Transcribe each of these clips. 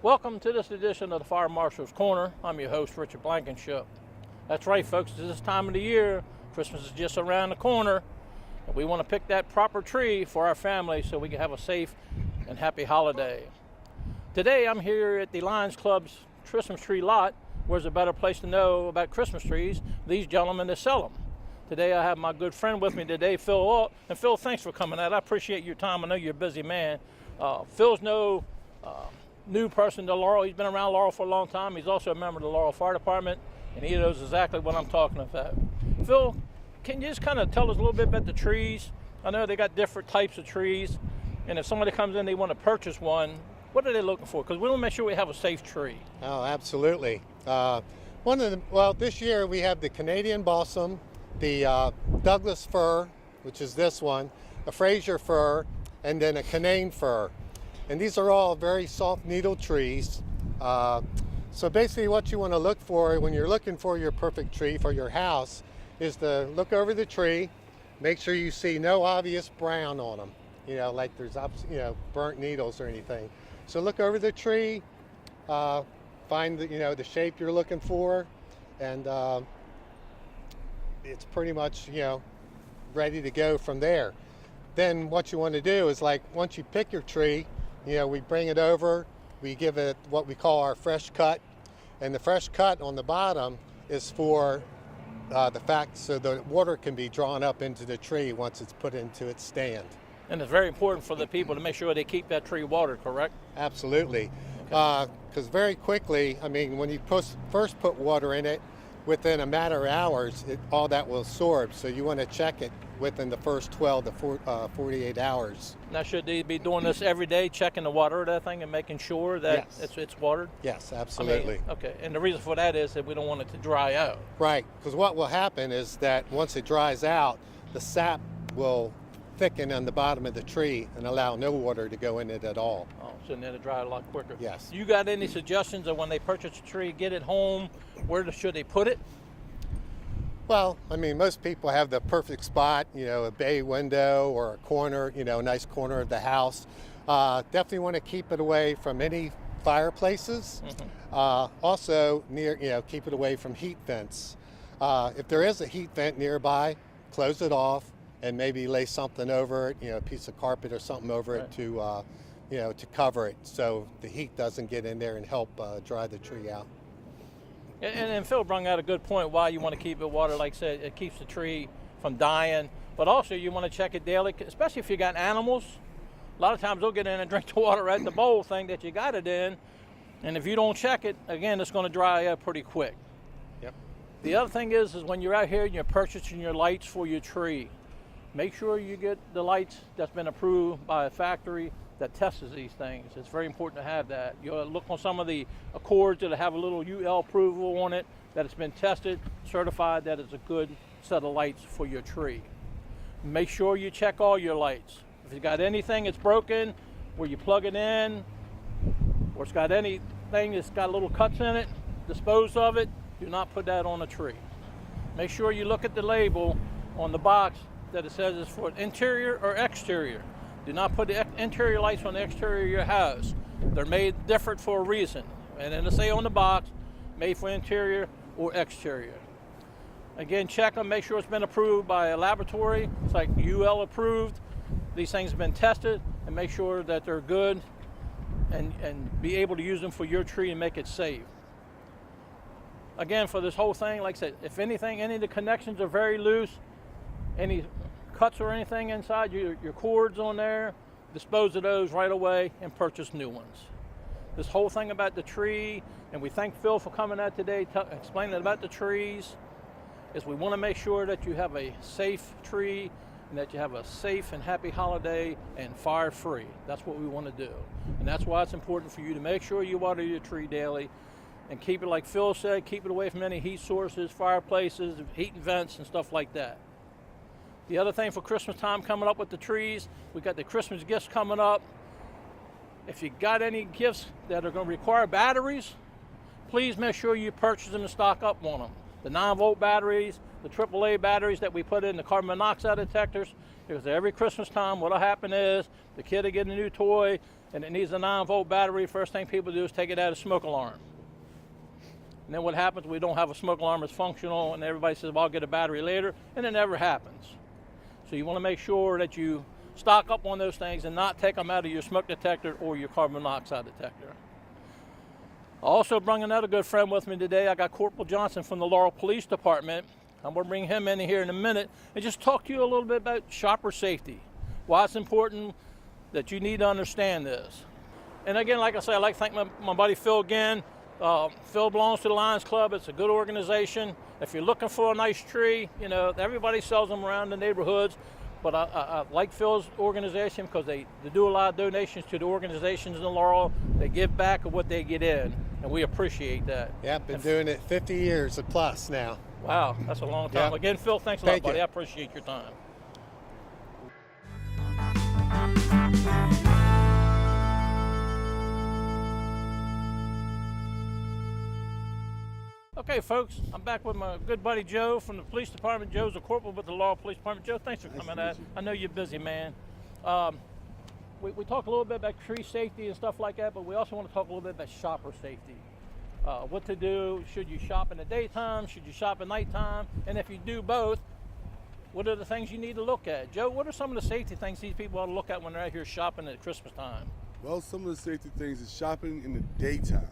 Welcome to this edition of the Fire Marshal's Corner. I'm your host, Richard Blankenship. That's right, folks, it's this time of the year. Christmas is just around the corner, and we want to pick that proper tree for our family so we can have a safe and happy holiday. Today, I'm here at the Lions Club's Christmas tree lot. Where's a better place to know about Christmas trees? These gentlemen that sell them. Today, I have my good friend with me today, Phil Alt. And Phil, thanks for coming out. I appreciate your time. I know you're a busy man. Phil's no new person to Laurel. He's been around Laurel for a long time. He's also a member of the Laurel Fire Department, and he knows exactly what I'm talking about. Phil, can you just kind of tell us a little bit about the trees? I know they got different types of trees, and if somebody comes in, they want to purchase one, what are they looking for? Because we want to make sure we have a safe tree. Oh, absolutely. This year we have the Canadian balsam, the Douglas fir, which is this one, a Fraser fir, and then a Canaan fir. And these are all very soft needle trees. So basically what you want to look for when you're looking for your perfect tree for your house is to look over the tree, make sure you see no obvious brown on them, like there's burnt needles or anything. So look over the tree, find the shape you're looking for, and it's pretty much ready to go from there. Then what you want to do is, like, once you pick your tree, we bring it over, we give it what we call our fresh cut, and the fresh cut on the bottom is for the fact so the water can be drawn up into the tree once it's put into its stand. And it's very important for the people to make sure they keep that tree watered, correct? Absolutely. Because very quickly, when you first put water in it, within a matter of hours, all that will absorb. So you want to check it within the first 12 to 48 hours. Now, should they be doing this every day, checking the water of that thing and making sure that it's watered? Yes, absolutely. Okay, and the reason for that is that we don't want it to dry out. Right, because what will happen is that once it dries out, the sap will thicken on the bottom of the tree and allow no water to go in it at all. Oh, so then it'll dry a lot quicker. Yes. You got any suggestions of when they purchase a tree, get it home, where should they put it? Well, most people have the perfect spot, a bay window or a corner, a nice corner of the house. Definitely want to keep it away from any fireplaces. Mm-hmm. Also, keep it away from heat vents. If there is a heat vent nearby, close it off and maybe lay something over it, a piece of carpet or something over it to, to cover it so the heat doesn't get in there and help dry the tree out. And Phil brought out a good point why you want to keep it watered. Like I said, it keeps the tree from dying, but also you want to check it daily, especially if you got animals. A lot of times they'll get in and drink the water at the bowl thing that you got it in, and if you don't check it, again, it's going to dry up pretty quick. Yep. The other thing is when you're out here and you're purchasing your lights for your tree, make sure you get the lights that's been approved by a factory that tests these things. It's very important to have that. You'll look on some of the Accords that have a little UL approval on it, that it's been tested, certified that it's a good set of lights for your tree. Make sure you check all your lights. If you got anything that's broken, where you plug it in, or it's got anything that's got little cuts in it, dispose of it, do not put that on a tree. Make sure you look at the label on the box that it says it's for interior or exterior. Do not put the interior lights on the exterior of your house. They're made different for a reason. And then it'll say on the box, made for interior or exterior. Again, check them, make sure it's been approved by a laboratory. It's like UL approved. These things have been tested, and make sure that they're good and be able to use them for your tree and make it safe. Again, for this whole thing, like I said, if anything, any of the connections are very loose, any cuts or anything inside your cords on there, dispose of those right away and purchase new ones. This whole thing about the tree, and we thank Phil for coming out today explaining about the trees, is we want to make sure that you have a safe tree and that you have a safe and happy holiday and fire free. That's what we want to do. And that's why it's important for you to make sure you water your tree daily and keep it, like Phil said, keep it away from any heat sources, fireplaces, heat vents and stuff like that. The other thing for Christmas time coming up with the trees, we got the Christmas gifts coming up. If you got any gifts that are going to require batteries, please make sure you purchase them and stock up on them. The 9-volt batteries, the AAA batteries that we put in the carbon monoxide detectors, Because every Christmas time, what'll happen is the kid will get a new toy and it needs a 9-volt battery. First thing people do is take it out of smoke alarm. And then what happens, we don't have a smoke alarm that's functional, and everybody says, well, I'll get a battery later, and it never happens. So you want to make sure that you stock up on those things and not take them out of your smoke detector or your carbon monoxide detector. I also bring another good friend with me today. I got Corporal Johnson from the Laurel Police Department. I'm going to bring him in here in a minute and just talk to you a little bit about shopper safety, why it's important that you need to understand this. And again, like I said, I'd like to thank my buddy Phil again. Phil belongs to the Lions Club. It's a good organization. If you're looking for a nice tree, you know, everybody sells them around the neighborhoods. But I like Phil's organization because they do a lot of donations to the organizations in Laurel. They give back of what they get in, and we appreciate that. Yeah, been doing it 50 years or plus now. Wow, that's a long time. Yep. Again, Phil, thanks a lot, Thank buddy. you. I appreciate your time. Okay, folks, I'm back with my good buddy Joe from the police department. Joe's a corporal with the Laurel Police Department. Joe, thanks for coming out. I know you're busy, man. We talk a little bit about tree safety and stuff like that, but we also want to talk a little bit about shopper safety. What to do, should you shop in the daytime, should you shop at nighttime, and if you do both, what are the things you need to look at? Joe, what are some of the safety things these people ought to look at when they're out here shopping at Christmas time? Well, some of the safety things is shopping in the daytime.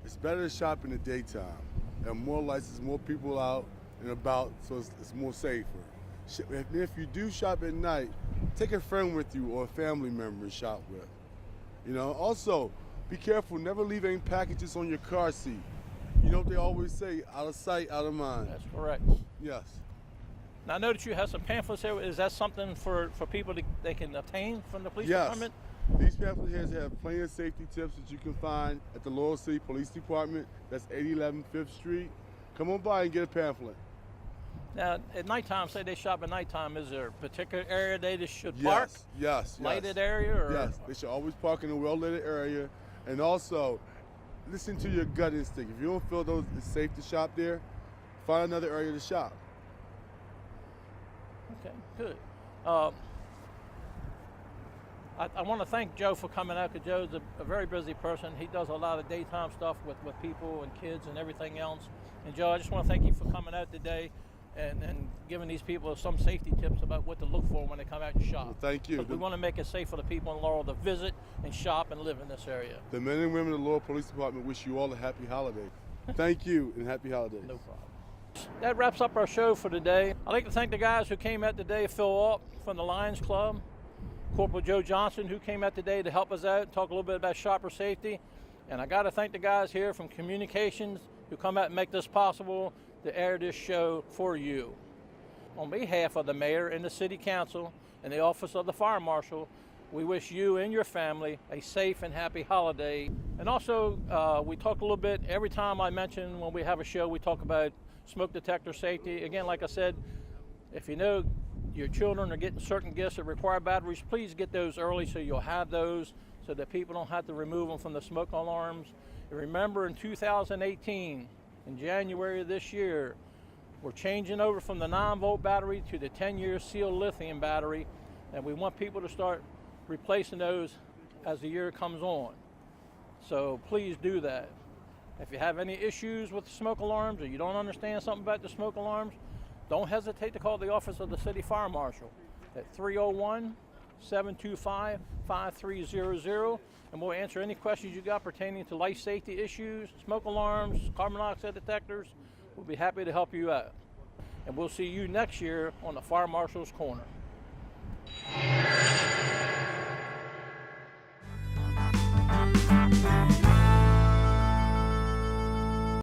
It's better to shop in the daytime. There are more lights, there's more people out and about, so it's more safer. If you do shop at night, take a friend with you or a family member to shop with. You know, also, be careful, never leave any packages on your car seat. You know what they always say, out of sight, out of mind. That's correct. Yes. Now, I know that you have some pamphlets here. Is that something for people they can obtain from the police Yes. department? These pamphlets here have plenty of safety tips that you can find at the Laurel City Police Department. That's 8011 5th Street. Come on by and get a pamphlet. Now, at nighttime, say they shop at nighttime, is there a particular area they just should park? Yes. Lighted area? Or? Yes, they should always park in a well-lit area. And also, listen to your gut instinct. If you don't feel it's safe to shop there, find another area to shop. Okay, good. I want to thank Joe for coming out, because Joe's a very busy person. He does a lot of daytime stuff with people and kids and everything else. And Joe, I just want to thank you for coming out today and giving these people some safety tips about what to look for when they come out and shop. Well, thank you. We want to make it safe for the people in Laurel to visit and shop and live in this area. The men and women of the Laurel Police Department wish you all a happy holiday. Thank you and happy holidays. No problem. That wraps up our show for today. I'd like to thank the guys who came out today, Phil Up from the Lions Club, Corporal Joe Johnson, who came out today to help us out, talk a little bit about shopper safety. And I got to thank the guys here from Communications who come out and make this possible to air this show for you. On behalf of the Mayor and the City Council and the Office of the Fire Marshal, we wish you and your family a safe and happy holiday. And also, we talk a little bit, every time I mention when we have a show, we talk about smoke detector safety. Again, like I said, if you know your children are getting certain gifts that require batteries, please get those early so you'll have those so that people don't have to remove them from the smoke alarms. And remember, in 2018, in January of this year, we're changing over from the 9-volt battery to the 10-year sealed lithium battery, and we want people to start replacing those as the year comes on. So please do that. If you have any issues with the smoke alarms or you don't understand something about the smoke alarms, don't hesitate to call the Office of the City Fire Marshal at 301-725-5300, and we'll answer any questions you got pertaining to life safety issues, smoke alarms, carbon monoxide detectors. We'll be happy to help you out. And we'll see you next year on the Fire Marshal's Corner.